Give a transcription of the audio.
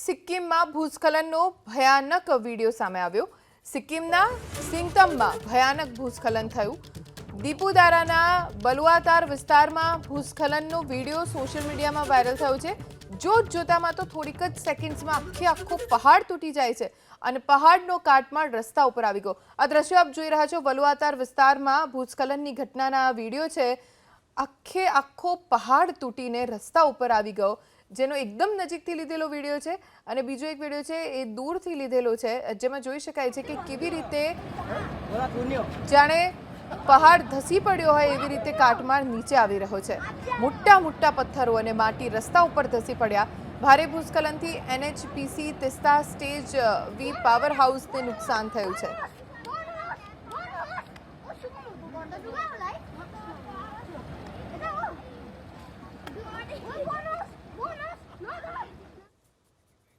સિક્કિમમાં ભૂસ્ખલનનો ભયાનક વિડીયો સામે આવ્યો। સિક્કિમના સિંગતમમાં ભયાનક ભૂસ્ખલન થયું। દીપુદારાના બલુઆતાર વિસ્તારમાં ભૂસ્ખલનનો વિડીયો સોશિયલ મીડિયામાં વાયરલ થયો છે। જોતામાં તો થોડીક જ સેકન્ડ્સમાં આખો પહાડ તૂટી જાય છે અને પહાડનો કાટમાળ રસ્તા ઉપર આવી ગયો। આ દ્રશ્યો આપ જોઈ રહ્યા છો બલુઆતાર વિસ્તારમાં ભૂસ્ખલનની ઘટનાના વિડીયો છે। આખો પહાડ તૂટીને રસ્તા ઉપર આવી ગયો, જેનો એકદમ નજીકથી લીધેલો વિડીયો છે અને બીજો એક વિડીયો છે એ દૂરથી લીધેલો છે, જેમાં જોઈ શકાય છે કે કેવી રીતે જાણે પહાડ ધસી પડ્યો હોય એવી રીતે કાટમાળ નીચે આવી રહ્યો છે। મોટા પથ્થરો અને માટી રસ્તા ઉપર ધસી પડ્યા। ભારે ભૂસ્ખલનથી NHPC તિસ્તા સ્ટેજ વી પાવર હાઉસને નુકસાન થયું છે।